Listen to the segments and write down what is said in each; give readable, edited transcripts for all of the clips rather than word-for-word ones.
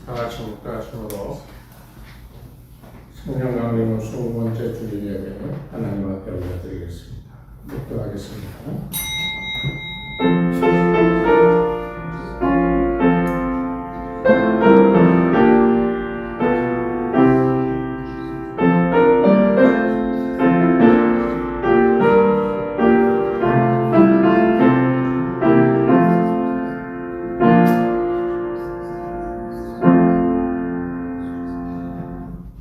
다 같이 묵다심으로 성령 강림의 20번째 주일 예배 하나님 앞에 올려드리겠습니다. 묵도하겠습니다.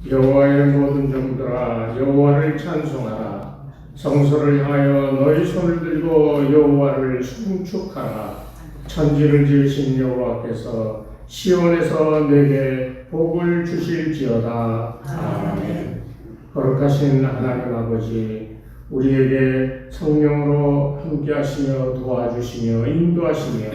여호와의 모든 종들아 여호와를 찬송하라. 성소를 향하여 너희 손을 들고 여호와를 송축하라. 천지를 지으신 여호와께서 시온에서 내게 복을 주실지어다. 아멘. 거룩하신 하나님 아버지, 우리에게 성령으로 함께하시며 도와주시며 인도하시며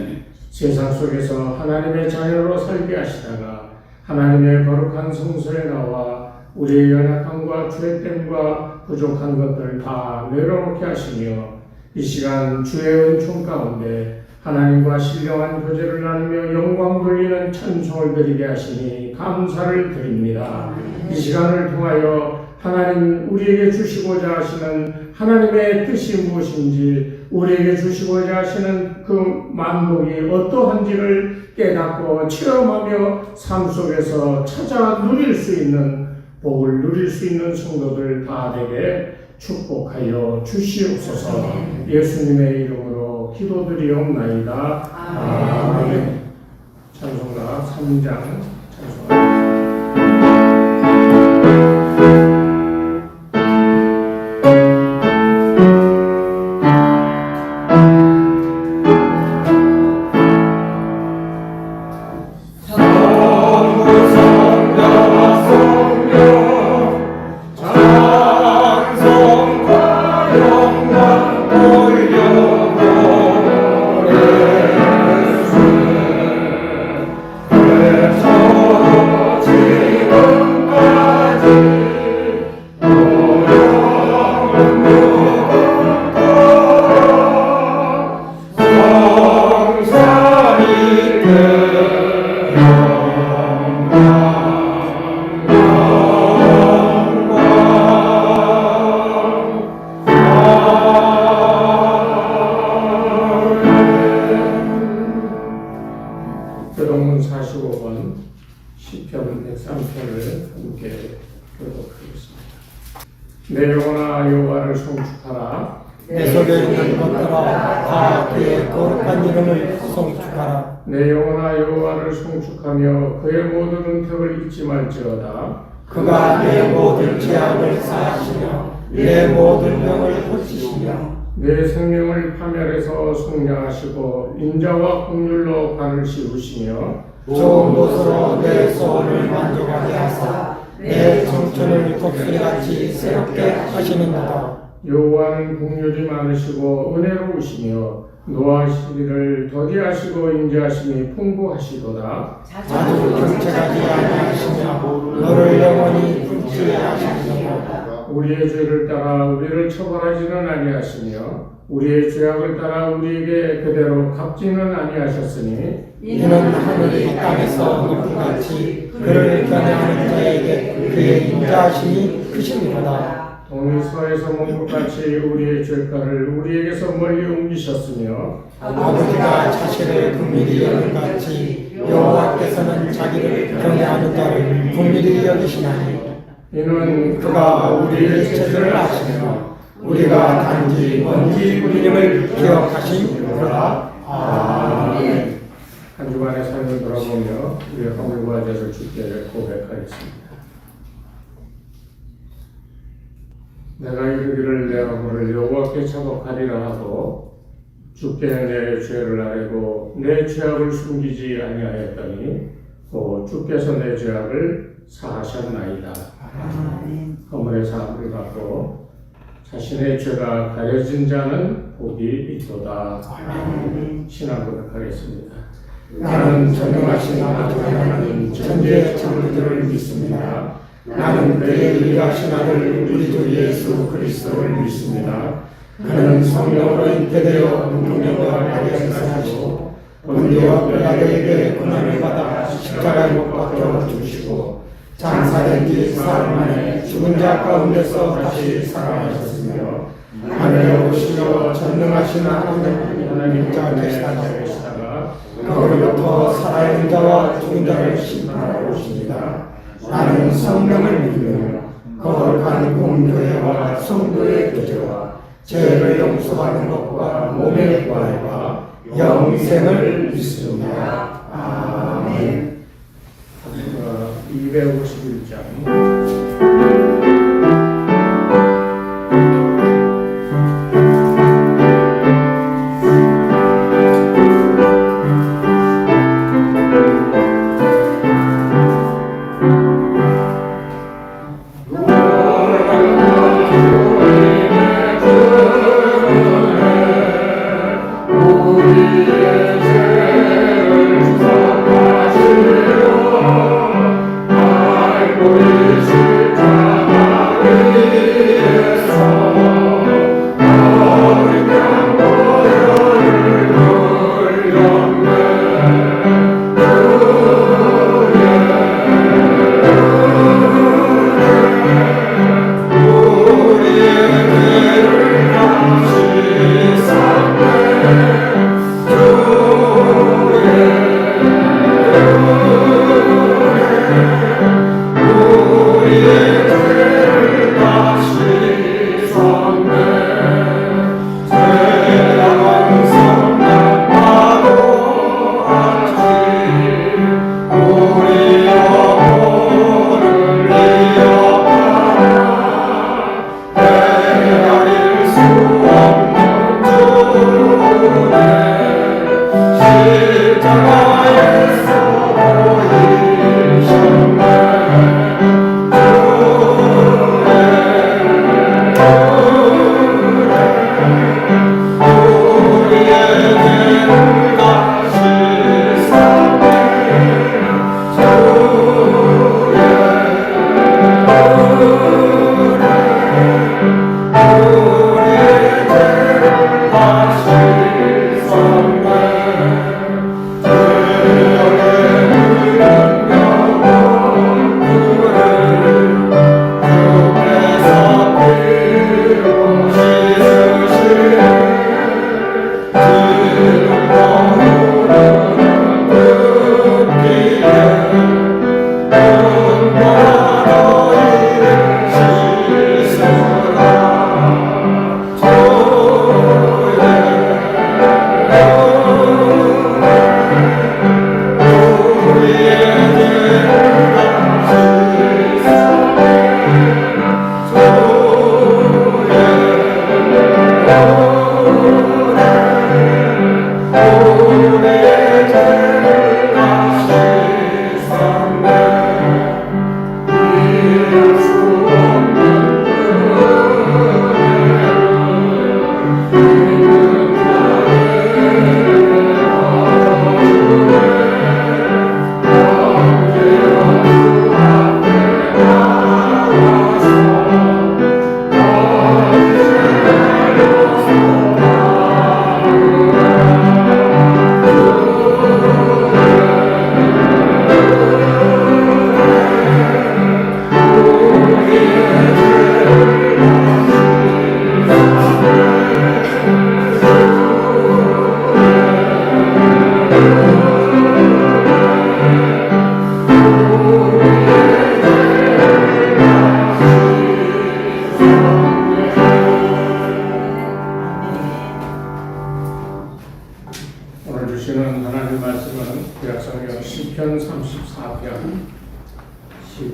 세상 속에서 하나님의 자녀로 살게 하시다가 하나님의 거룩한 성소에 나와 우리의 연약함과 죄됨과 부족한 것들 다 내려놓게 하시며 이 시간 주의 은총 가운데 하나님과 신령한 교제를 나누며 영광 돌리는 찬송을 드리게 하시니 감사를 드립니다. 이 시간을 통하여 하나님 우리에게 주시고자 하시는 하나님의 뜻이 무엇인지, 우리에게 주시고자 하시는 그 만복이 어떠한지를 깨닫고 체험하며 삶 속에서 찾아 누릴 수 있는, 복을 누릴 수 있는 성도들 다 되게 축복하여 주시옵소서. 예수님의 이름으로 기도드리옵나이다. 아멘. 찬송가 3장 찬송가. 교동문 45번 시편 103편을 함께 교독하겠습니다. 내 영혼아 여호와를 송축하라. 내 속에 있는 것들아 다 그의 거룩한 이름을 송축하라. 내 영혼아 여호와를 송축하며 그의 모든 은택을 잊지 말지어다. 그가 내 모든 죄악을 사하시며 내 모든 병을 고치시며 내 생명을 파멸해서 속량하시고 인자와 긍휼로 관을 씌우시며 좋은 것으로 내 소원을 만족하게 하사 내 청춘을 독수리같이 새롭게 하시는도다. 여호와는 긍휼이 많으시고 은혜로우시며 노하시기를 더디하시고 인자하심이 풍부하시도다. 자주 경책하지 아니하시며 너를 영원히 품지 아니하시며 우리의 죄를 따라 우리를 처벌하지는 아니하시며 우리의 죄악을 따라 우리에게 그대로 갚지는 아니하셨으니 이는 하늘이 땅에서 높음같이 그를 겨냥하는 자에게 그의 인자하심이 크심이로다. 동이 서에서 먼 것같이 우리의 죄가를 우리에게서 멀리 옮기셨으며 아버지가 자식을 긍휼히 여김같이 여호와께서는 자기를 경외하는 자를 긍휼히 여기시나니 이는 그가 우리의 죄를 아시며 우리가 단지 먼지 우리님을 기억하심이로다. 아멘. 한 주간의 삶을 돌아보며 우리의 허물과 죄를 주께 고백하겠습니다. 내가 이르기를 내 허물을 여호와께 자복하리라 하고 주께 내 죄를 아뢰고 내 죄악을 숨기지 아니하였더니 곧 주께서 내 죄악을 사하셨나이다. 허물의 사함을 받고 자신의 죄가 가려진 자는 복이 있도다. 신앙 고백하겠습니다. 나는 전능하신 하나님 천지의 창조주를 믿습니다. 나는 그의 유일하신 아들 우리 주 예수 그리스도를 믿습니다. 그는 성령으로 잉태되어 능력과 발견을 하시고 본디오 빌라도에게 고난을 받아 십자가에 못 박혀 죽으시고 장사된 지 사흘 만에 죽은 자 가운데서 다시 살아나셨으며 하늘에 오시며 전능하신 하나님 자 계시다가 거기로부터 살아있는 자와 죽은 자를 심판하러 오십니다. 나는 성령을 믿으며 거룩한 공교회와 성도의 교제와 죄를 용서받는 것과 몸의 부활과 영생을 믿습니다. 아멘. 251장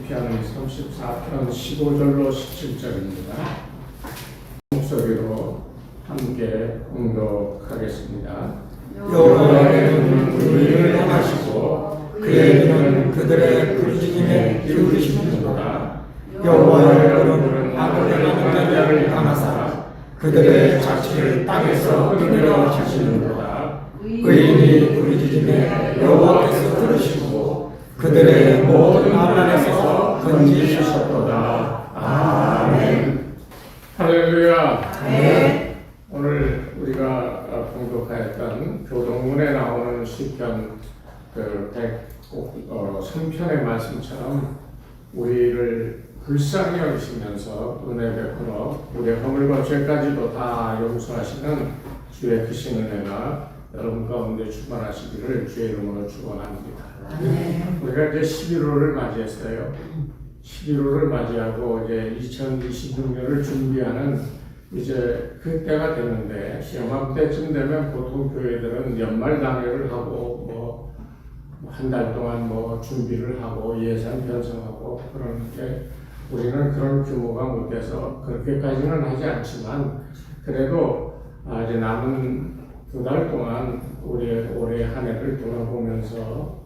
시편 34편 15절로 17절입니다. 목소리로 함께 공독하겠습니다. 여호와는 우리를 향하시고 그의 눈은 그들의 부르짖음에 기울이시는도다. 여호와는 악을 행하는 자를 향하사 그들의 자취를 땅에서 끊으려 하시는도다. 의인이 부르짖음에 여호와께서 들으시고 그들의 모든 난관에서 건지셨도다. 아멘. 할렐루야. 네. 오늘 우리가 공독하였던 교동문에 나오는 성편의 말씀처럼 우리를 불쌍히 여기시면서 은혜 베풀어 우리의 허물과 죄까지도 다 용서하시는 주의 크신 은혜가 여러분 가운데 충만하시기를 주의 이름으로 축원합니다. 우리가 이제 11월을 맞이했어요. 11월을 맞이하고 이제 2026년을 준비하는 이제 그때가 되는데, 시험때쯤 되면 보통 교회들은 연말 당회를 하고 한 달 동안 준비를 하고 예산 편성하고 그러는데, 우리는 그런 규모가 못 돼서 그렇게까지는 하지 않지만, 그래도 이제 남은 2달 동안 우리 올해 한 해를 돌아보면서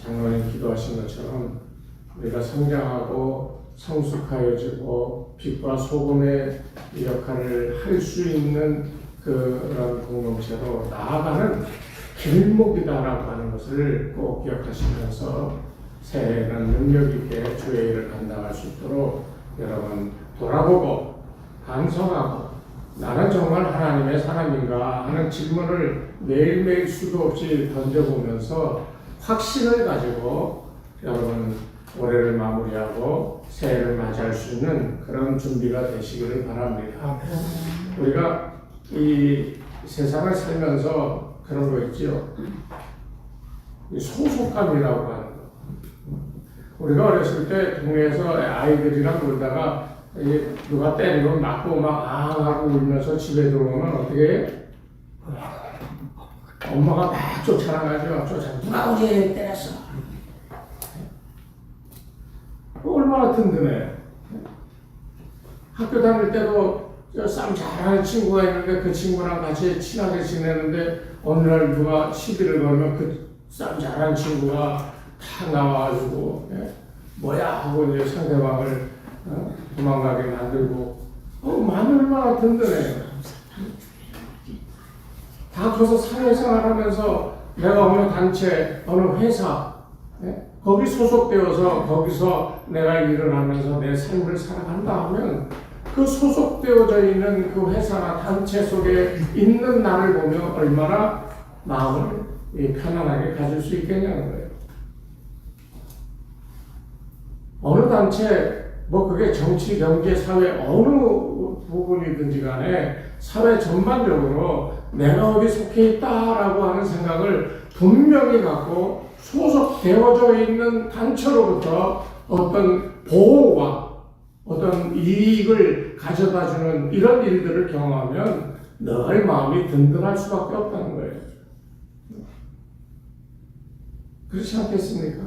장로님 기도하신 것처럼 우리가 성장하고 성숙하여지고 빛과 소금의 역할을 할 수 있는 그런 공동체로 나아가는 길목이다라고 하는 것을 꼭 기억하시면서 새해에는 능력 있게 주의 일을 감당할 수 있도록 여러분 돌아보고 반성하고, 나는 정말 하나님의 사람인가 하는 질문을 매일매일 수도 없이 던져보면서 확신을 가지고 여러분 올해를 마무리하고 새해를 맞이할 수 있는 그런 준비가 되시기를 바랍니다. 우리가 이 세상을 살면서 그런 거 있죠. 소속감이라고 하는 거. 우리가 어렸을 때 동네에서 아이들이랑 놀다가 누가 때리고 맞고 막 하고 울면서 집에 들어오면 어떻게 해? 엄마가 막 쫓아나가죠. 누가 어제 때렸어? 얼마나 든든해. 학교 다닐 때도 싸움 잘하는 친구가 있는데 그 친구랑 같이 친하게 지내는데 어느 날 누가 시비를 걸면 그 싸움 잘하는 친구가 다 나와가지고 뭐야 하고 이제 상대방을 도망가게 만들고 마음이 얼마나 든든해요. 다 커서 사회생활 하면서 내가 어느 단체, 어느 회사 거기 소속되어서 거기서 내가 일을 하면서 내 삶을 살아간다 하면 그 소속되어져 있는 그 회사나 단체 속에 있는 나를 보며 얼마나 마음을 편안하게 가질 수 있겠냐는 거예요. 어느 단체, 그게 정치, 경제, 사회 어느 부분이든지 간에 사회 전반적으로 내가 어디 속해 있다라고 하는 생각을 분명히 갖고 소속되어져 있는 단체로부터 어떤 보호와 어떤 이익을 가져다주는 이런 일들을 경험하면 늘 마음이 든든할 수밖에 없다는 거예요. 그렇지 않겠습니까?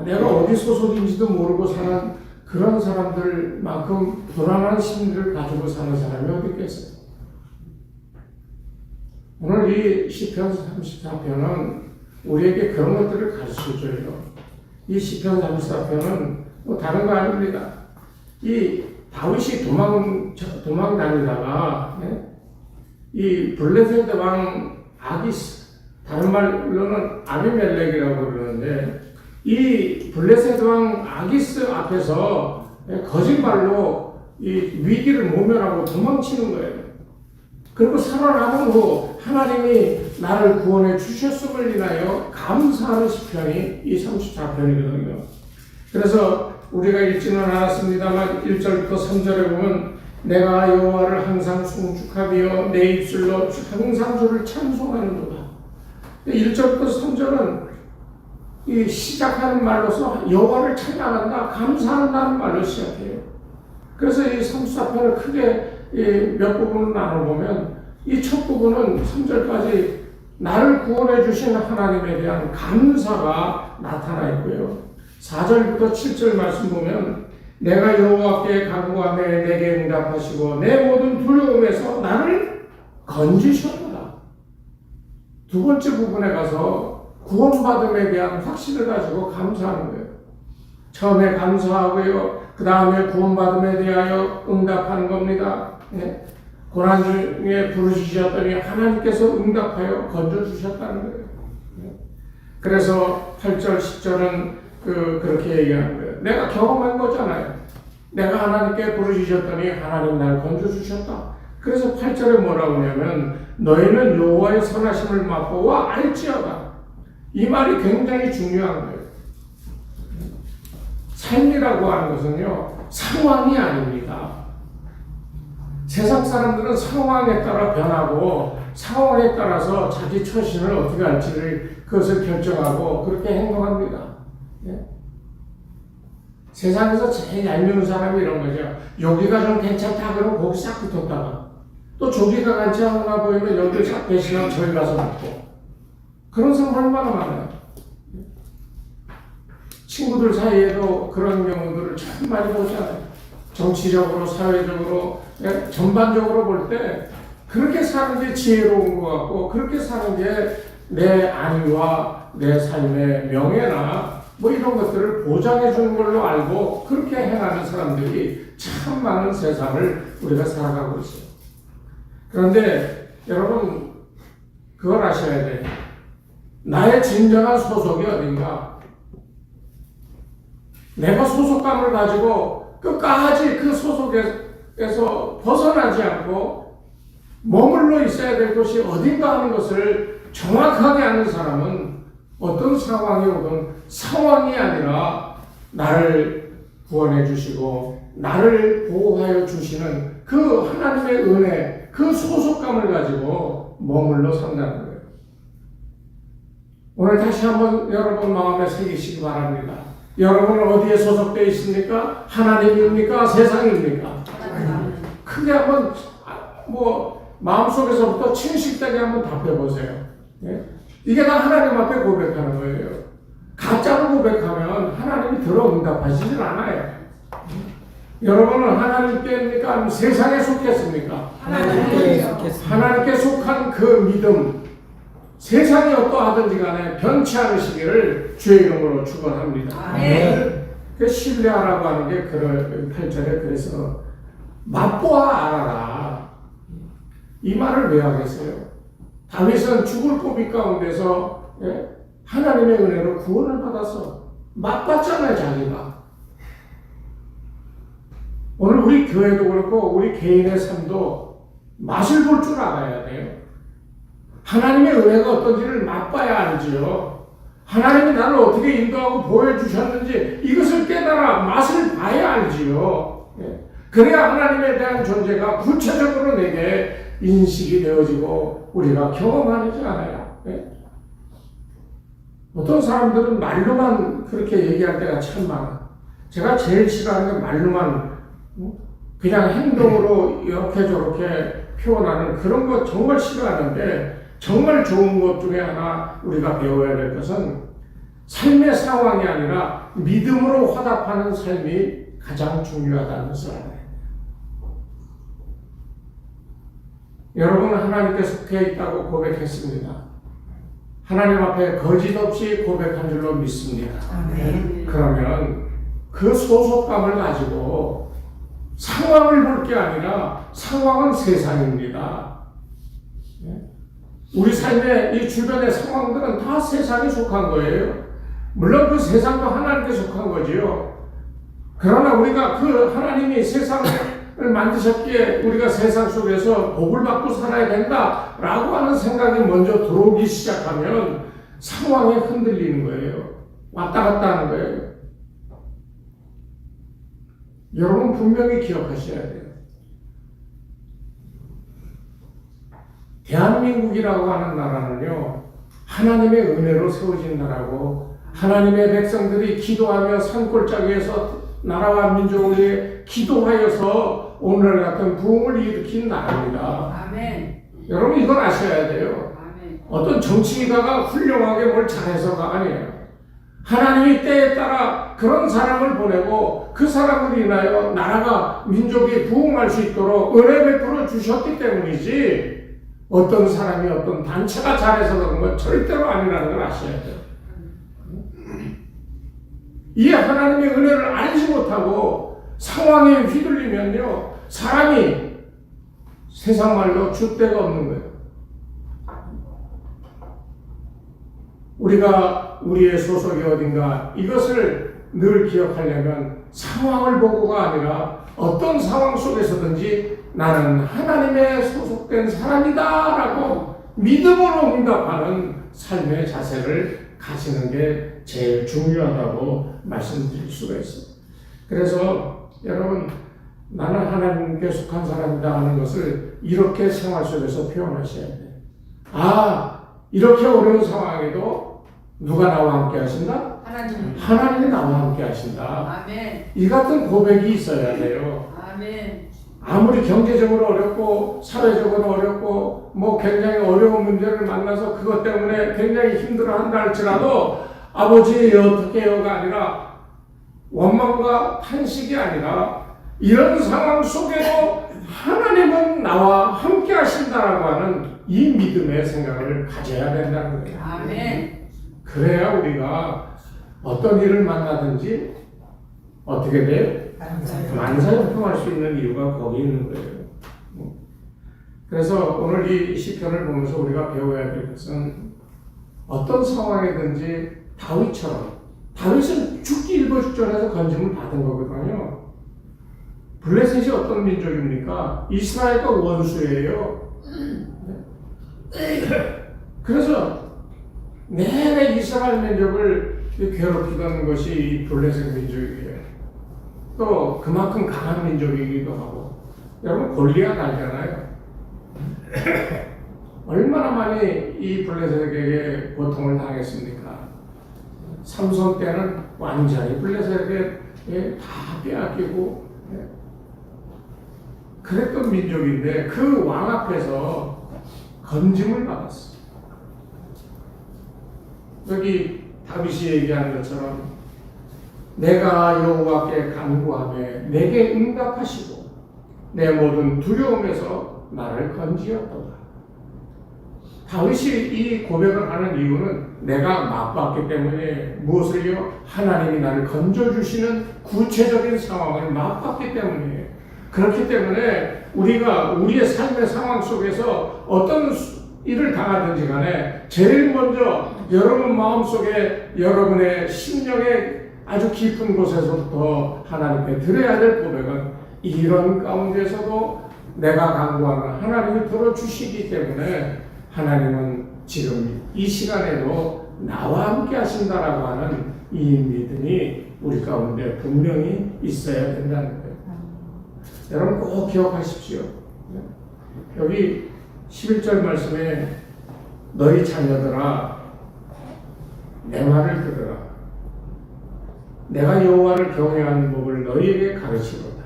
내가 어디 소속인지도 모르고 사는 그런 사람들만큼 불안한 심리를 가지고 사는 사람이 어디 있겠어요? 오늘 이 시편 34편은 우리에게 그런 것들을 가르쳐줘요. 이 시편 34편은 다른 거 아닙니다. 이 다윗이 도망 다니다가 이 블레셋 왕 아기스, 다른 말로는 아비멜렉이라고 그러는데, 이 블레셋 왕 아기스 앞에서 거짓말로 이 위기를 모면하고 도망치는 거예요. 그리고 살아남은 후 하나님이 나를 구원해 주셨음을 인하여 감사하는 시편이 이 34편이거든요. 그래서 우리가 읽지는 않았습니다만 1절부터 3절에 보면 내가 여호와를 항상 송축하며 내 입술로 항상 주를 찬송하는도다. 1절부터 3절은 이 시작하는 말로서 여호와를 찬양한다, 감사한다는 말로 시작해요. 그래서 이 34편을 크게 몇 부분을 나눠보면 이 첫 부분은 3절까지 나를 구원해 주신 하나님에 대한 감사가 나타나 있고요. 4절부터 7절 말씀 보면 내가 여호와께 간구하며 내게 응답하시고 내 모든 두려움에서 나를 건지셨다. 두 번째 부분에 가서 구원받음에 대한 확신을 가지고 감사하는 거예요. 처음에 감사하고요. 그 다음에 구원받음에 대하여 응답하는 겁니다. 고난 중에 부르시셨더니 하나님께서 응답하여 건져주셨다는 거예요. 그래서 8절, 10절은 그렇게 얘기하는 거예요. 내가 경험한 거잖아요. 내가 하나님께 부르시셨더니 하나님 날 건져주셨다. 그래서 8절에 뭐라고 하냐면 너희는 여호와의 선하심을 맛보아 알지어다. 이 말이 굉장히 중요한 거예요. 삶이라고 하는 것은요, 상황이 아닙니다. 세상 사람들은 상황에 따라 변하고 상황에 따라서 자기 처신을 어떻게 할지를 그것을 결정하고 그렇게 행동합니다. 예? 세상에서 제일 얄미운 사람이 이런 거죠. 여기가 좀 괜찮다 그러면 거기 싹 붙었다가 또 저기가 괜찮아 보이면 여기 싹 배신하고 저기 가서 붙고 그런 사람 얼마나 많아요. 친구들 사이에도 그런 경우들을 참 많이 보잖아요. 정치적으로, 사회적으로, 전반적으로 볼 때 그렇게 사는 게 지혜로운 것 같고 그렇게 사는 게 내 안위와 내 삶의 명예나 뭐 이런 것들을 보장해 주는 걸로 알고 그렇게 행하는 사람들이 참 많은 세상을 우리가 살아가고 있어요. 그런데 여러분 그걸 아셔야 돼요. 나의 진정한 소속이 어딘가? 내가 소속감을 가지고 끝까지 그 소속에서 벗어나지 않고 머물러 있어야 될 곳이 어딘가 하는 것을 정확하게 아는 사람은 어떤 상황이 오든 상황이 아니라 나를 구원해 주시고 나를 보호하여 주시는 그 하나님의 은혜, 그 소속감을 가지고 머물러 산다는 거예요. 오늘 다시 한번 여러분 마음에 새기시기 바랍니다. 여러분은 어디에 소속되어 있습니까? 하나님입니까? 세상입니까? 크게 한번 마음속에서부터 침식되게 한번 답해보세요. 예? 이게 다 하나님 앞에 고백하는 거예요. 가짜로 고백하면 하나님이 응답하시질 않아요. 여러분은 하나님께입니까? 아니면 세상에 속했습니까? 하나님께 속했습니다. 하나님께 속한 그 믿음, 세상이 어떠하든지 간에 변치 않으시기를 주의 이름으로 축원합니다. 그 신뢰하라고 하는 게 8절에 그래서 맛보아 알아라. 이 말을 왜 하겠어요? 다윗은 죽을 고비 가운데서 하나님의 은혜로 구원을 받아서 맛봤잖아요, 자기가. 오늘 우리 교회도 그렇고 우리 개인의 삶도 맛을 볼 줄 알아야 돼요. 하나님의 은혜가 어떤지를 맛봐야 알지요. 하나님이 나를 어떻게 인도하고 보여주셨는지 이것을 깨달아 맛을 봐야 알지요. 그래야 하나님에 대한 존재가 구체적으로 내게 인식이 되어지고 우리가 경험하지 않아요. 어떤 사람들은 말로만 그렇게 얘기할 때가 참 많아. 제가 제일 싫어하는 게 말로만 그냥 행동으로 이렇게 저렇게 표현하는 그런 거 정말 싫어하는데 정말 좋은 것 중에 하나 우리가 배워야 될 것은 삶의 상황이 아니라 믿음으로 화답하는 삶이 가장 중요하다는 것을 알아요. 여러분은 하나님께 속해 있다고 고백했습니다. 하나님 앞에 거짓 없이 고백한 줄로 믿습니다. 그러면 그 소속감을 가지고 상황을 볼 게 아니라 상황은 세상입니다. 우리 삶의 이 주변의 상황들은 다 세상에 속한 거예요. 물론 그 세상도 하나님께 속한 거지요. 그러나 우리가 그 하나님이 세상을 만드셨기에 우리가 세상 속에서 복을 받고 살아야 된다라고 하는 생각이 먼저 들어오기 시작하면 상황에 흔들리는 거예요. 왔다 갔다 하는 거예요. 여러분 분명히 기억하셔야 돼요. 대한민국이라고 하는 나라는요, 하나님의 은혜로 세워진 나라고 하나님의 백성들이 기도하며 산골짜기에서 나라와 민족을 위해 기도하여서 오늘 같은 부흥을 일으킨 나라입니다. 아멘. 여러분 이걸 아셔야 돼요. 아멘. 어떤 정치가가 훌륭하게 뭘 잘해서가 아니에요. 하나님이 때에 따라 그런 사람을 보내고 그 사람으로 인하여 나라가 민족이 부흥할 수 있도록 은혜 베풀어 주셨기 때문이지 어떤 사람이 어떤 단체가 잘해서 그런 건 절대로 아니라는 걸 아셔야 돼요. 이 하나님의 은혜를 알지 못하고 상황에 휘둘리면요 사람이 세상 말로 줏대가 없는 거예요. 우리가 우리의 소속이 어딘가 이것을 늘 기억하려면 상황을 보고가 아니라 어떤 상황 속에서든지 나는 하나님의 소속된 사람이다 라고 믿음으로 응답하는 삶의 자세를 가지는 게 제일 중요하다고 말씀드릴 수가 있어요. 그래서 여러분, 나는 하나님께 속한 사람이다 하는 것을 이렇게 생활 속에서 표현하셔야 돼요. 아, 이렇게 어려운 상황에도 누가 나와 함께 하신다? 하나님이 나와 함께 하신다. 아멘. 이 같은 고백이 있어야 돼요. 아멘. 아무리 경제적으로 어렵고 사회적으로 어렵고 뭐 굉장히 어려운 문제를 만나서 그것 때문에 굉장히 힘들어한다 할지라도 아버지 어떻게 해요가 아니라 원망과 탄식이 아니라 이런 상황 속에도 하나님은 나와 함께 하신다라고 하는 이 믿음의 생각을 가져야 된다는 거예요. 아멘. 그래야 우리가 어떤 일을 만나든지 어떻게 돼요? 만사형통할 수 있는 이유가 거기 있는 거예요. 그래서 오늘 이 시편을 보면서 우리가 배워야 될 것은 어떤 상황이든지 다윗은 죽기 일보 직전에서 건짐을 받은 거거든요. 블레셋이 어떤 민족입니까? 이스라엘과 원수예요. 그래서 내내 이스라엘 민족을 괴롭히던 것이 이 블레셋 민족이에요. 또 그만큼 강한 민족이기도 하고. 여러분 골리앗 알잖아요. 얼마나 많이 이 블레셋에게 고통을 당했습니까? 삼손 때는 완전히 블레셋에게 다 빼앗기고 그랬던 민족인데 그 왕 앞에서 건짐을 받았어. 여기 다윗이 얘기한 것처럼 내가 여호와께 간구하며 내게 응답하시고 내 모든 두려움에서 나를 건지었도다. 다윗이 이 고백을 하는 이유는 내가 맛봤기 때문에 무엇을요? 하나님이 나를 건져주시는 구체적인 상황을 맛봤기 때문이에요. 그렇기 때문에 우리가 우리의 삶의 상황 속에서 어떤 일을 당하든지 간에 제일 먼저 여러분 마음속에 여러분의 심령의 아주 깊은 곳에서부터 하나님께 드려야 될 고백은 이런 가운데서도 내가 간구하는 하나님이 들어주시기 때문에 하나님은 지금 이 시간에도 나와 함께 하신다라고 하는 이 믿음이 우리 가운데 분명히 있어야 된다는 거예요. 여러분 꼭 기억하십시오. 여기 11절 말씀에 너희 자녀들아 내 말을 들으라. 내가 여호와를 경외하는 법을 너희에게 가르치로다.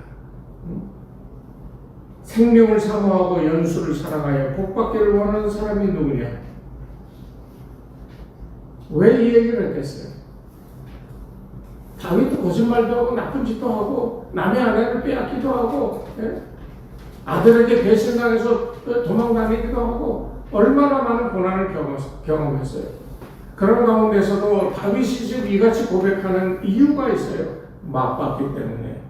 생명을 사모하고 연수를 사랑하여 복받기를 원하는 사람이 누구냐? 왜 이 얘기를 했겠어요? 다윗도 거짓말도 하고 나쁜 짓도 하고 남의 아내를 빼앗기도 하고 아들에게 배신당해서 도망다니기도 하고 얼마나 많은 고난을 경험했어요. 그런 가운데서도 다윗이 지금 이같이 고백하는 이유가 있어요. 맛봤기 때문에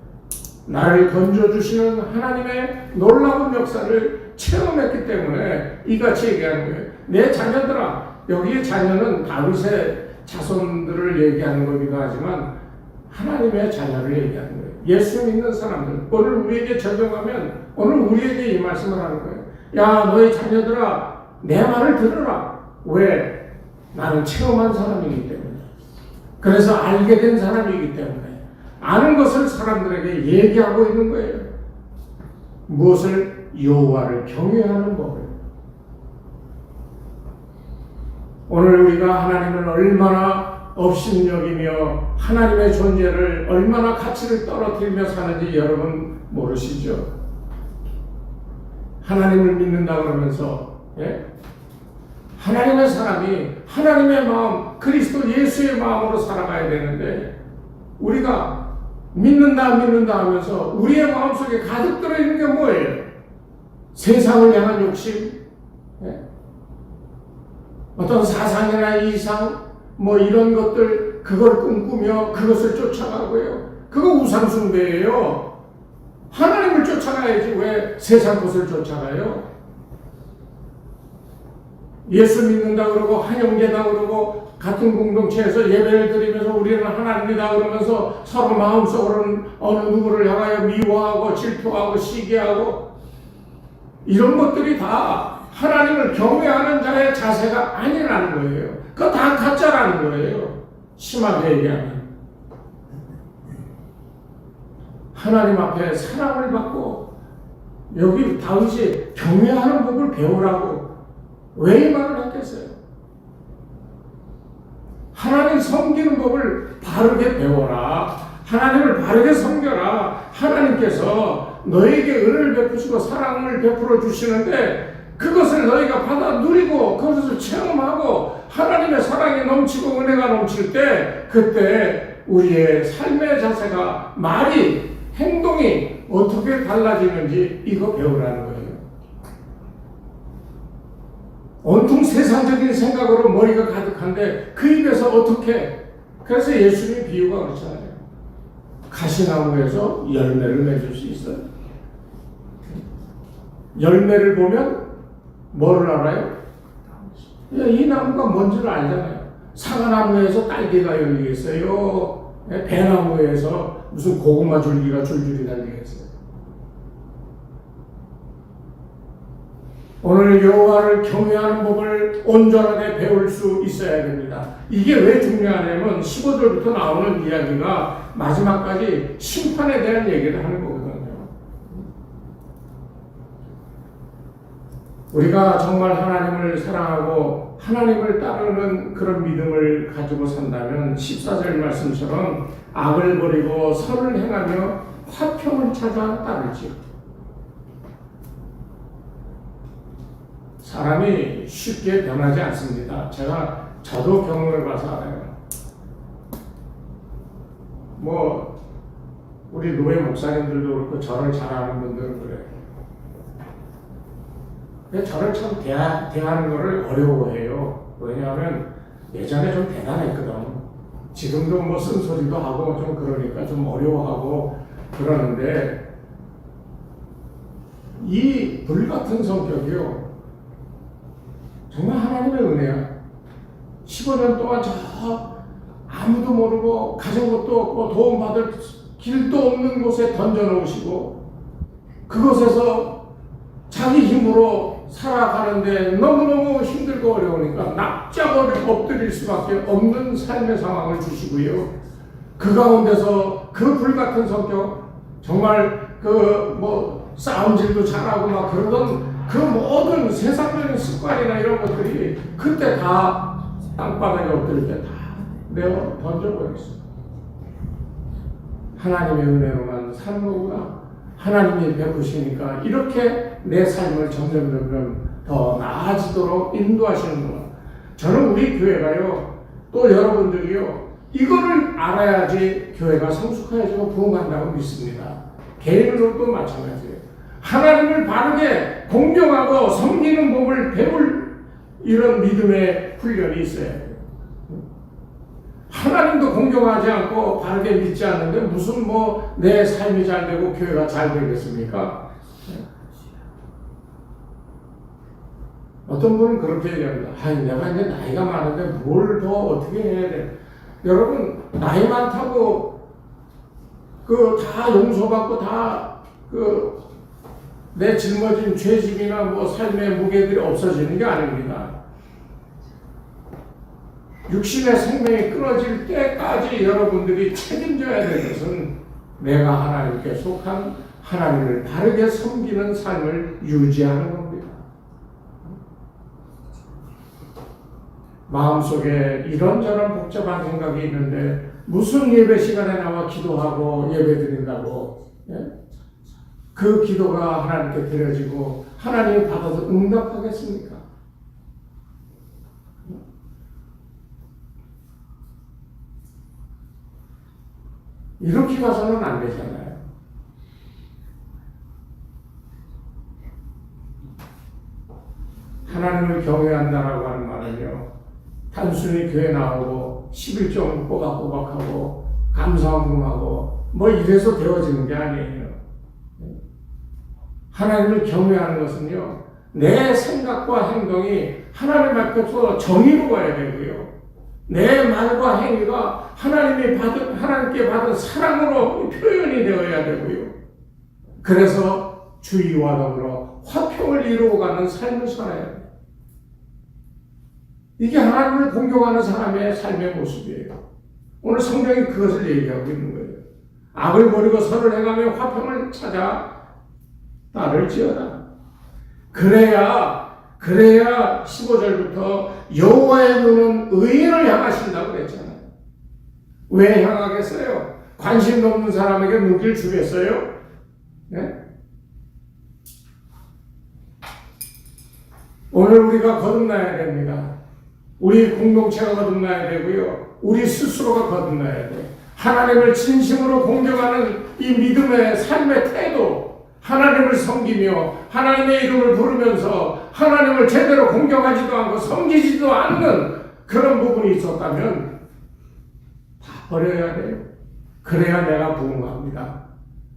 나를 건져주시는 하나님의 놀라운 역사를 체험했기 때문에 이같이 얘기하는 거예요. 내 자녀들아, 여기에 자녀는 다윗의 자손들을 얘기하는 거기도 하지만 하나님의 자녀를 얘기하는 거예요. 예수 믿는 사람들, 오늘 우리에게 적용하면 오늘 우리에게 이 말씀을 하는 거예요. 야, 너희 자녀들아, 내 말을 들으라. 왜? 나는 체험한 사람이기 때문에. 그래서 알게 된 사람이기 때문에. 아는 것을 사람들에게 얘기하고 있는 거예요. 무엇을? 여호와를 경외하는 법을. 오늘 우리가 하나님을 얼마나 업신여기며 하나님의 존재를 얼마나 가치를 떨어뜨리며 사는지 여러분 모르시죠? 하나님을 믿는다 그러면서 하나님의 사람이 하나님의 마음, 그리스도 예수의 마음으로 살아가야 되는데 우리가 믿는다 하면서 우리의 마음속에 가득 들어있는 게 뭐예요? 세상을 향한 욕심, 어떤 사상이나 이상 뭐 이런 것들 그걸 꿈꾸며 그것을 쫓아가고요. 그거 우상숭배예요. 하나님을 쫓아가야지 왜 세상 것을 쫓아가요? 예수 믿는다 그러고 한영제다 그러고 같은 공동체에서 예배를 드리면서 우리는 하나님이다 그러면서 서로 마음속으로는 어느 누구를 향하여 미워하고 질투하고 시기하고 이런 것들이 다 하나님을 경외하는 자의 자세가 아니라는 거예요. 그거 다 가짜라는 거예요. 심하게 얘기하면. 하나님 앞에 사랑을 받고 여기 다윗이 경외하는 법을 배우라고 왜 이 말을 했겠어요? 하나님 섬기는 법을 바르게 배워라. 하나님을 바르게 섬겨라. 하나님께서 너에게 은혜를 베푸시고 사랑을 베풀어 주시는데 그것을 너희가 받아 누리고 그것을 체험하고 하나님의 사랑이 넘치고 은혜가 넘칠 때 그때 우리의 삶의 자세가 말이 행동이 어떻게 달라지는지 이거 배우라는 거예요. 온통 세상적인 생각으로 머리가 가득한데 그 입에서 어떻게 그래서 예수님의 비유가 그렇잖아요. 가시나무에서 열매를 맺을 수 있어요. 열매를 보면 뭐를 알아요? 이 나무가 뭔지를 알잖아요. 사과나무에서 딸기가 열리겠어요? 배나무에서 무슨 고구마 줄기가 줄줄이 달리겠어요? 오늘 여호와를 경외하는 법을 온전하게 배울 수 있어야 됩니다. 이게 왜 중요하냐면 15절부터 나오는 이야기가 마지막까지 심판에 대한 얘기를 하는 거거든요. 우리가 정말 하나님을 사랑하고 하나님을 따르는 그런 믿음을 가지고 산다면 14절 말씀처럼 악을 버리고 선을 행하며 화평을 찾아 따르지요. 사람이 쉽게 변하지 않습니다. 저도 경험을 봐서 알아요. 우리 노예 목사님들도 그렇고 저를 잘 아는 분들은 그래요. 근데 저를 참 대하는 거를 어려워해요. 왜냐하면 예전에 좀 대단했거든. 지금도 쓴소리도 하고 좀 그러니까 좀 어려워하고 그러는데 이 불같은 성격이요. 정말 하나님의 은혜야. 15년 동안 아무도 모르고 가진 것도 없고 도움받을 길도 없는 곳에 던져놓으시고 그곳에서 자기 힘으로 살아가는데 너무너무 힘들고 어려우니까 납작을 엎드릴 수밖에 없는 삶의 상황을 주시고요. 그 가운데서 그 불같은 성격 정말 싸움질도 잘하고 막 그러던 그 모든 세상적인 습관이나 이런 것들이 그때 다 땅바닥에 엎드릴 때 다 내어 던져버렸어. 하나님의 은혜로만 사는 거구나. 하나님이 베푸시니까 이렇게 내 삶을 점점 더 나아지도록 인도하시는구나. 저는 우리 교회가요, 또 여러분들이요, 이거를 알아야지 교회가 성숙해지고 부흥한다고 믿습니다. 개인으로도 마찬가지예요. 하나님을 바르게 공경하고 섬기는 법을 배울 이런 믿음의 훈련이 있어야 돼요. 하나님도 공경하지 않고 바르게 믿지 않는데 무슨 내 삶이 잘 되고 교회가 잘 되겠습니까? 어떤 분은 그렇게 얘기합니다. 내가 이제 나이가 많은데 뭘 더 어떻게 해야 돼? 여러분, 나이 많다고 다 용서받고 내 짊어진 죄짐이나 삶의 무게들이 없어지는 게 아닙니다. 육신의 생명이 끊어질 때까지 여러분들이 책임져야 될 것은 내가 하나님께 속한 하나님을 바르게 섬기는 삶을 유지하는 겁니다. 마음속에 이런저런 복잡한 생각이 있는데 무슨 예배 시간에 나와 기도하고 예배 드린다고 그 기도가 하나님께 드려지고 하나님이 받아서 응답하겠습니까? 이렇게 가서는 안 되잖아요. 하나님을 경외한다라고 하는 말은요, 단순히 교회 나오고 11조 꼬박꼬박하고 감사헌금하고 이래서 되어지는 게 아니에요. 하나님을 경외하는 것은요, 내 생각과 행동이 하나님 앞에서 정의로워야 되고요. 내 말과 행위가 하나님께 받은 사랑으로 표현이 되어야 되고요. 그래서 주의와 더불어 화평을 이루어가는 삶을 살아야 돼요. 이게 하나님을 공경하는 사람의 삶의 모습이에요. 오늘 성경이 그것을 얘기하고 있는 거예요. 악을 버리고 선을 행하며 화평을 찾아 따를지어다. 그래야 15절부터 여호와의 눈은 의인을 향하신다고 그랬잖아요. 왜 향하겠어요? 관심 없는 사람에게 눈길 주겠어요? 네? 오늘 우리가 거듭나야 됩니다. 우리 공동체가 거듭나야 되고요. 우리 스스로가 거듭나야 돼요. 하나님을 진심으로 공경하는 이 믿음의 삶의 태도, 하나님을 섬기며 하나님의 이름을 부르면서 하나님을 제대로 공경하지도 않고 섬기지도 않는 그런 부분이 있었다면 다 버려야 돼요. 그래야 내가 부흥합니다.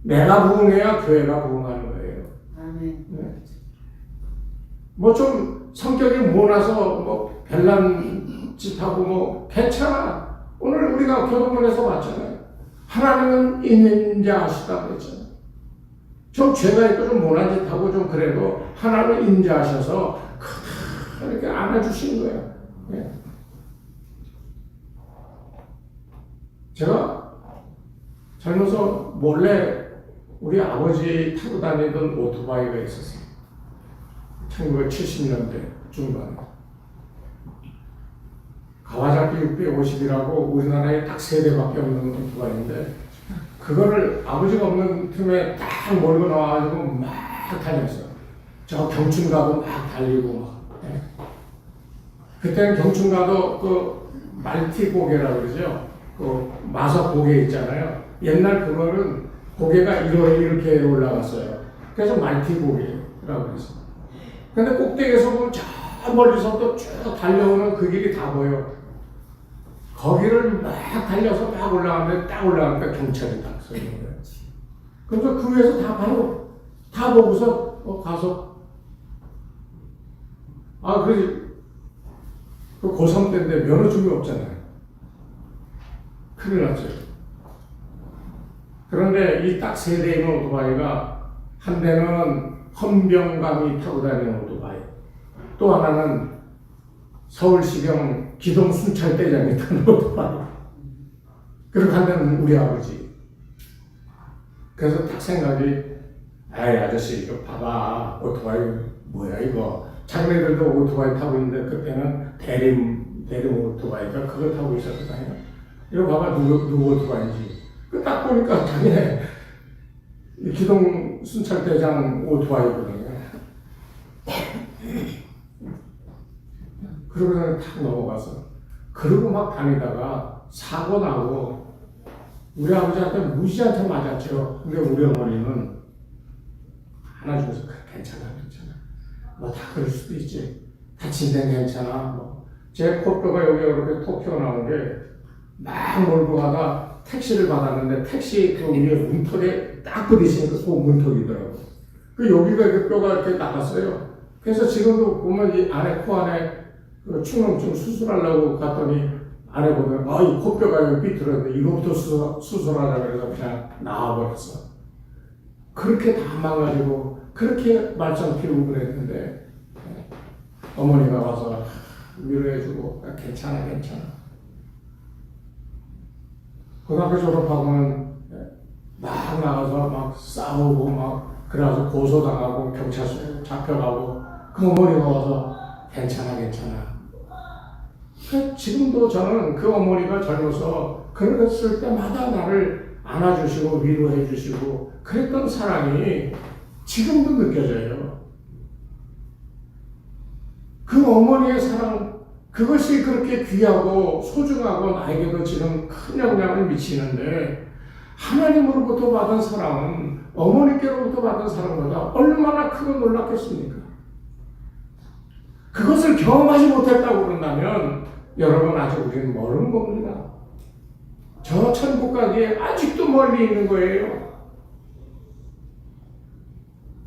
내가 부흥해야 교회가 부흥하는 거예요. 아멘. 네. 뭐 좀 성격이 모나서 뭐 별난 짓하고 뭐 괜찮아. 오늘 우리가 교도문에서 봤잖아요. 하나님은 인자하시다고 했잖아요. 좀 죄가 있고 좀 모난 짓하고 좀 그래도 하나님은 인자하셔서 이렇게 안아주시는 거예요. 네. 제가 젊어서 몰래 우리 아버지 타고 다니던 오토바이가 있었어요. 1970년대 중반. 가와사키 650이라고 우리나라에 딱 3대밖에 없는 오토바이인데 그거를 아버지가 없는 틈에 딱 몰고 나와가지고 막 다녔어요. 저 경춘가도 막 달리고 막. 네. 그때는 경춘가도 그 말티 고개라고 그러죠. 그 마석 고개 있잖아요. 옛날 그거는 고개가 이렇게 올라갔어요. 그래서 말티 고개라고 그랬어요. 근데 꼭대기에서 보면 저 멀리서도 쭉 달려오는 그 길이 다 보여. 거기를 막 달려서 막 올라가는데 딱 올라가니까 경찰이 딱 서 있는 거예요. 그래서 그 위에서 다 바로 다 보고서 가서 그 고3 때인데 면허증이 없잖아요. 큰일 났죠. 그런데 이 딱 3대 있는 오토바이가 한 대는 헌병감이 타고 다니는 오토바이, 또 하나는 서울시경 기동순찰대장이 타는 오토바이, 그리고 한 대는 우리 아버지. 그래서 딱 생각이, 에이 아저씨 이거 봐봐, 오토바이 뭐야 이거. 자기네들도 오토바이 타고 있는데 그때는 대림 오토바이가 그거 타고 있었거든요. 이거 봐봐 누구 오토바이인지. 딱 보니까 자기네 기동순찰대장 오토바이거든요. 그러고 탁 넘어가서 그러고 막 다니다가 사고 나고 우리 아버지한테 무시한테 맞았죠. 근데 우리 어머니는 하나 중에서 괜찮아. 뭐 다 그럴 수도 있지. 다친 데는 괜찮아. 제 코뼈가 여기 이렇게 톡 튀어나온 게 막 몰고 가다 택시를 받았는데 택시 그 위에 문턱에 딱 부딪히니까 그 문턱이더라고. 그 여기가 그 뼈가 이렇게 나갔어요. 그래서 지금도 보면 이 안에 코 안에 그 축농증 수술하려고 갔더니 안에 보면 이 코뼈가 여기 삐뚤었는데 이거부터 수술하자 그래서 그냥 나와버렸어. 그렇게 다 망가지고 그렇게 말썽 피우고 그랬는데 어머니가 와서 위로해주고 괜찮아. 고등학교 졸업하고는 막 나가서 막 싸우고 막 그래서 고소당하고 경찰서 잡혀가고 그 어머니가 와서 괜찮아. 지금도 저는 그 어머니가 젊어서 그랬을 때마다 나를 안아주시고 위로해주시고 그랬던 사랑이 지금도 느껴져요. 그 어머니의 사랑, 그것이 그렇게 귀하고 소중하고 나에게도 지금 큰 영향을 미치는데 하나님으로부터 받은 사랑은 어머니께로부터 받은 사랑보다 얼마나 크고 놀랍겠습니까? 그것을 경험하지 못했다고 그런다면 여러분 아직 우리는 모르는 겁니다. 저 천국 가기에 아직도 멀리 있는 거예요.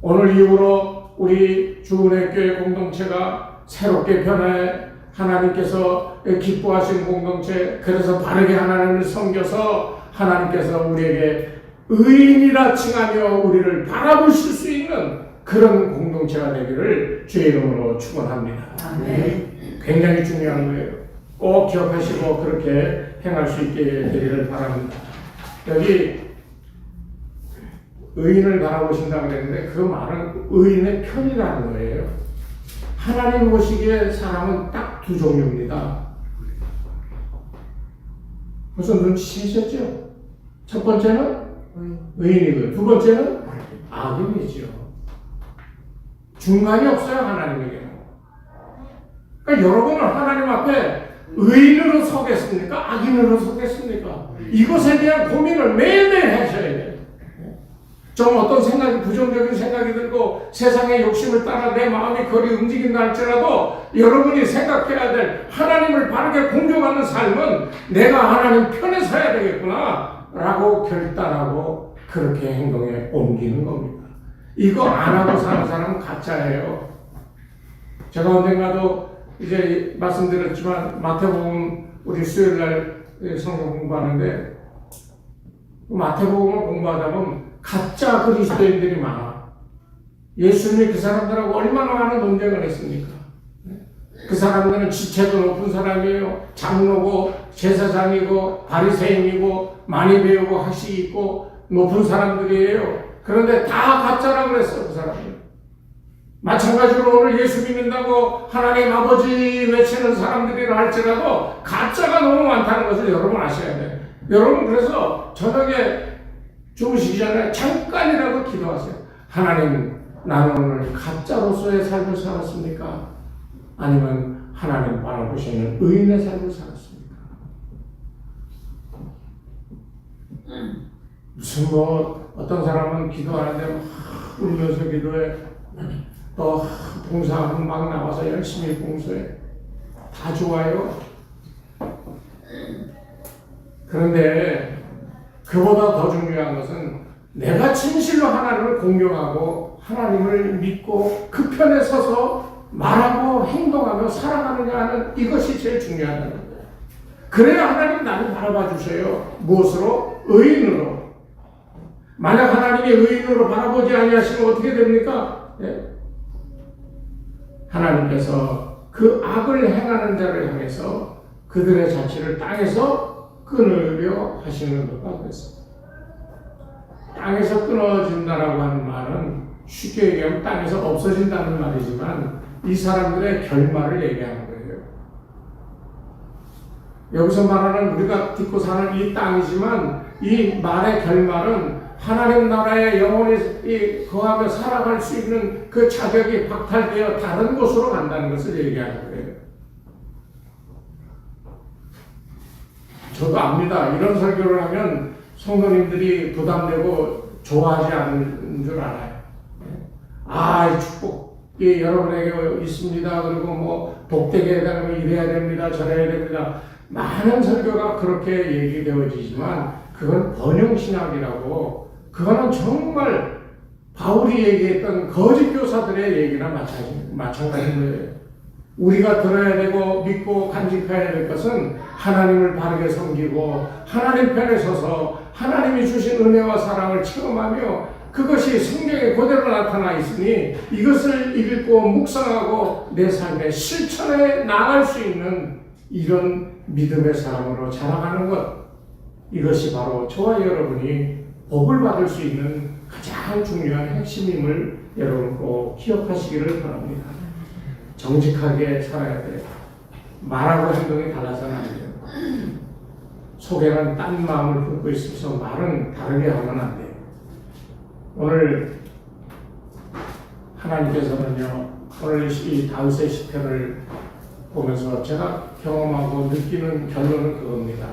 오늘 이후로 우리 주은혜교회 공동체가 새롭게 변해 하나님께서 기뻐하신 공동체, 그래서 바르게 하나님을 섬겨서 하나님께서 우리에게 의인이라 칭하며 우리를 바라보실 수 있는 그런 공동체가 되기를 주의 이름으로 축원합니다. 굉장히 중요한 거예요. 꼭 기억하시고 그렇게 행할 수 있게 되기를 바랍니다. 여기 의인을 바라보신다고 그랬는데 그 말은 의인의 편이라는 거예요. 하나님 보시기에 사람은 딱 두 종류입니다. 벌써 눈치채셨죠? 첫 번째는 의인이고요. 두 번째는 악인이죠. 중간이 없어요, 하나님에게는. 그러니까 여러분은 하나님 앞에 의인으로 서겠습니까? 악인으로 서겠습니까? 이것에 대한 고민을 매일매일 하셔야 돼요. 좀 어떤 생각이, 부정적인 생각이 들고 세상의 욕심을 따라 내 마음이 거리 움직인다 할지라도 여러분이 생각해야 될 하나님을 바르게 공경하는 삶은 내가 하나님 편에 서야 되겠구나 라고 결단하고 그렇게 행동에 옮기는 겁니다. 이거 안 하고 사는 사람은 가짜예요. 제가 언젠가도 이제 말씀드렸지만 마태복음 우리 수요일날 성경 공부하는데 마태복음을 공부하다 보면 가짜 그리스도인들이 많아. 예수님이 그 사람들하고 얼마나 많은 논쟁을 했습니까? 그 사람들은 지체도 높은 사람이에요. 장로고 제사장이고 바리새인이고 많이 배우고 학식이 있고 높은 사람들이에요. 그런데 다 가짜라고 그랬어, 그 사람들. 마찬가지로 오늘 예수 믿는다고 하나님 아버지 외치는 사람들이라 할지라도 가짜가 너무 많다는 것을 여러분 아셔야 돼요. 여러분 그래서 저녁에 주무시기 전에 잠깐이라도 기도하세요. 하나님, 나는 오늘 가짜로서의 삶을 살았습니까? 아니면 하나님 바라보시는 의인의 삶을 살았습니까? 무슨 어떤 사람은 기도하는데 막 울면서 기도해. 또 봉사하면 막 나와서 열심히 봉사해. 다 좋아요. 그런데 그보다 더 중요한 것은 내가 진실로 하나님을 공경하고 하나님을 믿고 그 편에 서서 말하고 행동하며 살아가느냐 하는 이것이 제일 중요하다는 거예요. 그래야 하나님 나를 바라봐 주세요. 무엇으로? 의인으로. 만약 하나님이 의인으로 바라보지 아니하시면 어떻게 됩니까? 예? 하나님께서 그 악을 행하는 자를 향해서 그들의 자취를 땅에서 끊으려 하시는 것과 그랬습니다. 땅에서 끊어진다라고 하는 말은 쉽게 얘기하면 땅에서 없어진다는 말이지만 이 사람들의 결말을 얘기하는 거예요. 여기서 말하는 우리가 딛고 사는 이 땅이지만 이 말의 결말은 하나님 나라에 영원히 거하며 살아갈 수 있는 그 자격이 박탈되어 다른 곳으로 간다는 것을 얘기하는 거예요. 저도 압니다. 이런 설교를 하면 성도님들이 부담되고 좋아하지 않는 줄 알아요. 아, 축복이 여러분에게 있습니다. 그리고 뭐 복되게 해달라고 이래야 됩니다. 저래야 됩니다. 많은 설교가 그렇게 얘기되어지지만 그건 번영신학이라고, 그거는 정말 바울이 얘기했던 거짓 교사들의 얘기나 마찬가지인 거예요. 우리가 들어야 되고 믿고 간직해야 될 것은 하나님을 바르게 섬기고 하나님 편에 서서 하나님이 주신 은혜와 사랑을 체험하며 그것이 성경에 그대로 나타나 있으니 이것을 읽고 묵상하고 내 삶의 실천에 나아갈 수 있는 이런 믿음의 사람으로 자라가는 것, 이것이 바로 저와 여러분이 복을 받을 수 있는 가장 중요한 핵심임을 여러분 꼭 기억하시기를 바랍니다. 정직하게 살아야 돼요. 말하고 행동이 달라서는 안 돼요. 속에는 딴 마음을 품고 있어서 말은 다르게 하면 안 돼요. 오늘 하나님께서는요, 오늘 이 다윗의 시편을 보면서 제가 경험하고 느끼는 결론은 그겁니다.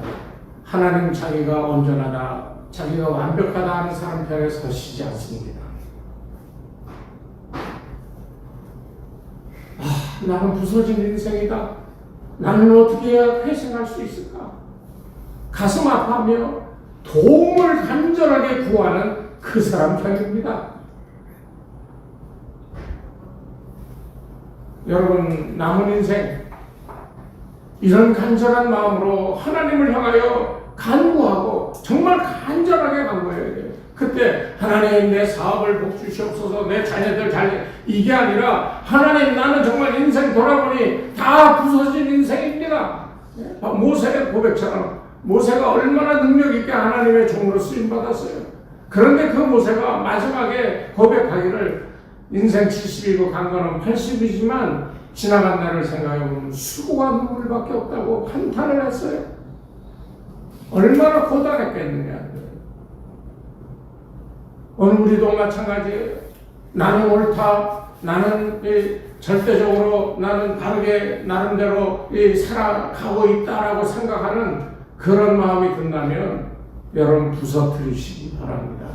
하나님 자기가 온전하다, 자기가 완벽하다 하는 사람 편에 서시지 않습니다. 나는 부서진 인생이다. 나는 어떻게 해야 회생할 수 있을까? 가슴 아파하며 도움을 간절하게 구하는 그 사람 편입니다. 여러분, 남은 인생 이런 간절한 마음으로 하나님을 향하여 간구하고 정말 간절하게 간구해야 돼요. 그때 하나님 내 사업을 복주시옵소서, 내 자녀들 잘, 이게 아니라 하나님 나는 정말 인생 돌아보니 다 부서진 인생입니다. 모세의 고백처럼 모세가 얼마나 능력 있게 하나님의 종으로 쓰임 받았어요. 그런데 그 모세가 마지막에 고백하기를 인생 70이고 강건은 80이지만 지나간 날을 생각해보면 수고와 눈물밖에 없다고 한탄을 했어요. 얼마나 고단했겠느냐. 오늘 우리도 마찬가지예요. 나는 옳다, 나는 절대적으로 나는 바르게 나름대로 살아가고 있다라고 생각하는 그런 마음이 든다면 여러분 부서뜨리시기 바랍니다.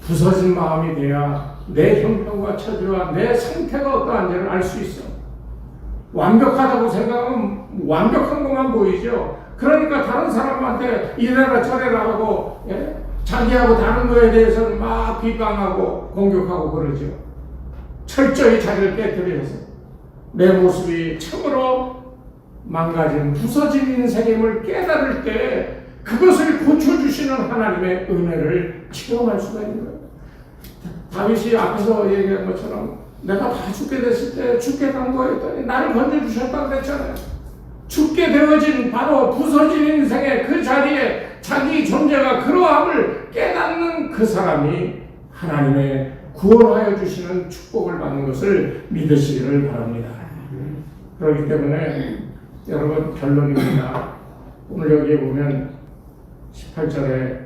부서진 마음이 돼야 내 형편과 처지와 내 상태가 어떠한지를 알 수 있어. 완벽하다고 생각하면 완벽한 것만 보이죠. 그러니까 다른 사람한테 이래라 저래라 하고 자기하고 다른 거에 대해서는 막 비방하고 공격하고 그러죠. 철저히 자기를 깨뜨려서 내 모습이 참으로 망가진 부서진 인생임을 깨달을 때 그것을 고쳐주시는 하나님의 은혜를 체험할 수가 있는 거예요. 다윗이 앞에서 얘기한 것처럼 내가 다 죽게 됐을 때 죽게 간 거였더니 나를 건져주셨다고 그랬잖아요. 죽게 되어진 바로 부서진 인생의 그 자리에 자기 존재가 그러함을 깨닫는 그 사람이 하나님의 구원하여 주시는 축복을 받는 것을 믿으시기를 바랍니다. 그렇기 때문에 여러분 결론입니다. 오늘 여기에 보면 18절에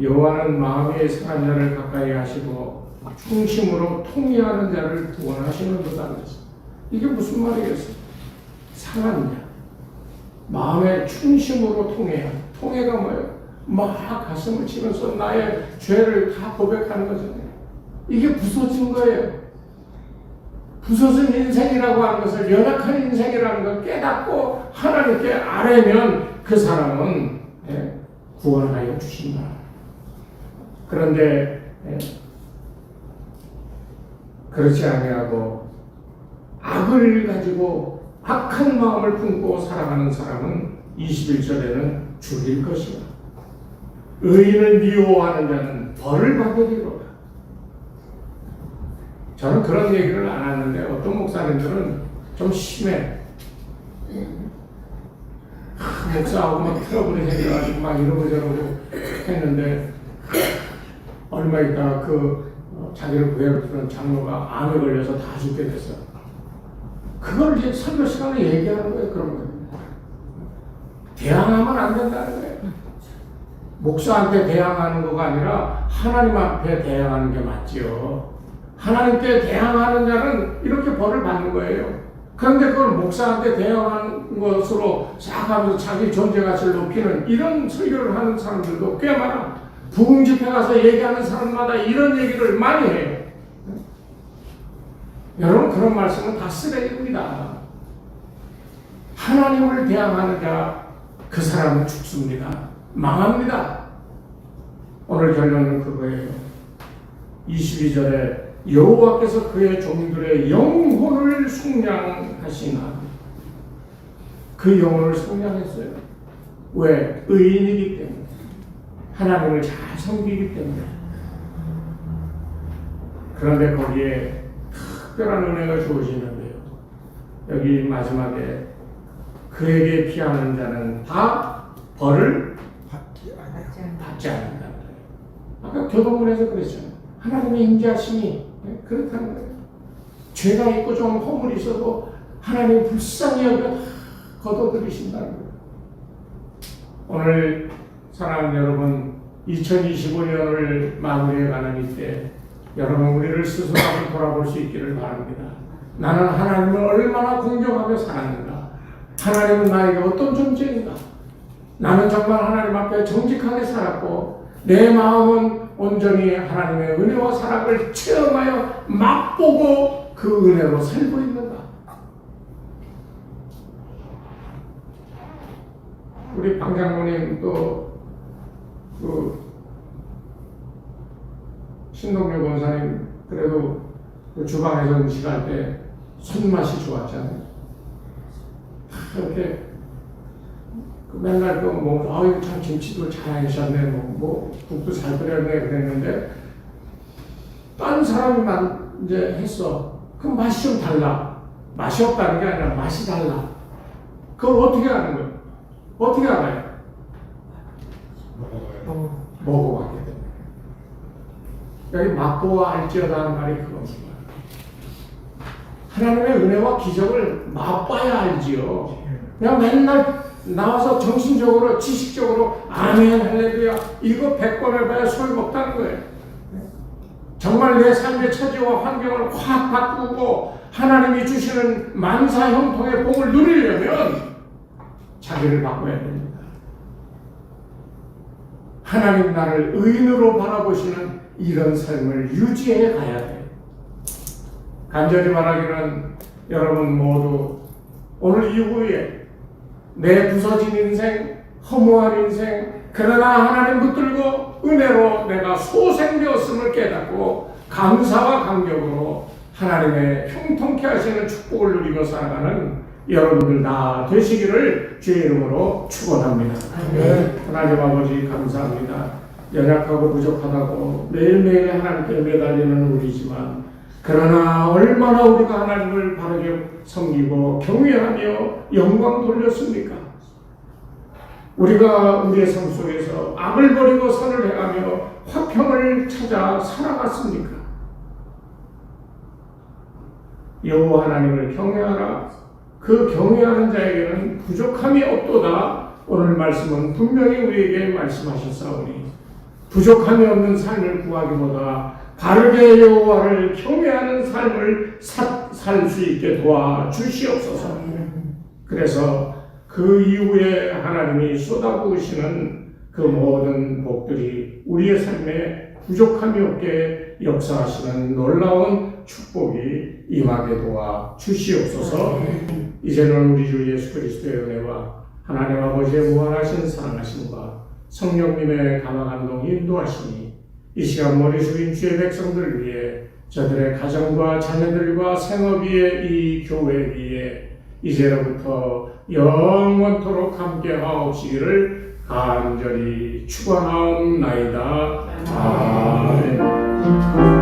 여호와는 마음이 상한 자를 가까이 하시고 충심으로 통회하는 자를 구원하시는도다 그랬어요. 이게 무슨 말이겠어요? 상한 자, 마음의 충심으로 통회하. 통회가 뭐예요? 막 가슴을 치면서 나의 죄를 다 고백하는 거잖아요. 이게 부서진 거예요. 부서진 인생이라고 하는 것을, 연약한 인생이라는 걸 깨닫고 하나님께 아뢰면 그 사람은 구원하여 주신다. 그런데 그렇지 아니하고 악을 가지고 악한 마음을 품고 살아가는 사람은 21절에는 죽일 것이다. 의인을 미워하는 자는 벌을 받게 되리로다. 저는 그런 얘기를 안 하는데 어떤 목사님들은 좀 심해. 목사하고 막 트러블이 생겨가지고 막 이러고 저러고 했는데 얼마 있다가 자기를 구해주는 장로가 암에 걸려서 다 죽게 됐어. 그걸 이제 설교 시간에 얘기하는 거예요. 그런 거예요. 대항하면 안 된다는 거예요. 목사한테 대항하는 거가 아니라 하나님 앞에 대항하는 게 맞지요. 하나님께 대항하는 자는 이렇게 벌을 받는 거예요. 그런데 그걸 목사한테 대항하는 것으로 생각하면서 자기 존재가치를 높이는 이런 설교를 하는 사람들도 꽤 많아. 부흥 집회 가서 얘기하는 사람마다 이런 얘기를 많이 해요. 여러분 그런 말씀은 다 쓰레기입니다. 하나님을 대항하는 자, 그 사람은 죽습니다. 망합니다. 오늘 결론은 그거예요. 22절에 여호와께서 그의 종들의 영혼을 속량하시나. 그 영혼을 속량했어요. 왜? 의인이기 때문에. 하나님을 잘 섬기기 때문에. 그런데 거기에 특별한 은혜가 주어지는데요. 여기 마지막에 그에게 피하는 자는 다 벌을 받지 않는다. 아까 교동문에서 그랬잖아요. 하나님의 인자하심이 그렇다는 거예요. 죄가 있고 좀 허물이 있어도 하나님 불쌍히 여겨 걷어들이신다는 거예요. 오늘 사랑하는 여러분, 2025년을 마무리해가는 이때 여러분 우리를 스스로 한번 돌아볼 수 있기를 바랍니다. 나는 하나님을 얼마나 공경하며 살았는가? 하나님은 나에게 어떤 존재인가? 나는 정말 하나님 앞에 정직하게 살았고 내 마음은 온전히 하나님의 은혜와 사랑을 체험하여 맛보고 그 은혜로 살고 있는가? 우리 방 장로님 또 신동엽 원사님 그래도 그 주방에서 음식할 때 손맛이 좋았잖아요. 이렇게 맨날 아유 참 김치도 잘 하셨네, 국도 잘 끓였네 그랬는데 다른 사람이만 이제 했어. 그럼 맛이 좀 달라. 맛이 없다는 게 아니라 맛이 달라. 그걸 어떻게 아는 거예요? 어떻게 알아요? 먹어봤기 때문에. 여기 맛보아 알지어다는 말이 그겁니다. 하나님의 은혜와 기적을 맛봐야 알지요. 그냥 맨날 나와서 정신적으로 지식적으로 아멘 할렐루야 이거 100번 해봐야 소용없다는 거예요. 정말 내 삶의 처지와 환경을 확 바꾸고 하나님이 주시는 만사 형통의 복을 누리려면 자기를 바꿔야 됩니다. 하나님 나를 의인으로 바라보시는 이런 삶을 유지해 가야 돼요. 간절히 말하기는 여러분 모두 오늘 이후에 내 부서진 인생, 허무한 인생, 그러나 하나님 붙들고 은혜로 내가 소생되었음을 깨닫고 감사와 감격으로 하나님의 형통케 하시는 축복을 누리고 살아가는 여러분들 다 되시기를 주의 이름으로 축원합니다. 하나님 아버지 감사합니다. 연약하고 부족하다고 매일매일 하나님께 매달리는 우리지만 그러나 얼마나 우리가 하나님을 바르게 섬기고 경외하며 영광 돌렸습니까? 우리가 우리의 삶 속에서 악을 버리고 선을 행하며 화평을 찾아 살아갔습니까? 여호와 하나님을 경외하라. 그 경외하는 자에게는 부족함이 없도다. 오늘 말씀은 분명히 우리에게 말씀하셨사오니 부족함이 없는 삶을 구하기보다 바르게 여호와를 경외하는 삶을 살 수 있게 도와주시옵소서. 그래서 그 이후에 하나님이 쏟아부으시는 그 모든 복들이 우리의 삶에 부족함이 없게 역사하시는 놀라운 축복이 임하게 도와 주시옵소서. 이제는 우리 주 예수 그리스도의 은혜와 하나님 아버지의 무한하신 사랑하심과 성령님의 감화감동 인도하심이 이 시간 머리 숙인 주의 백성들 위해 저들의 가정과 자녀들과 생업 위에 이 교회 위에 이제로부터 영원토록 함께 하옵시기를 간절히 축원하옵나이다. 아멘.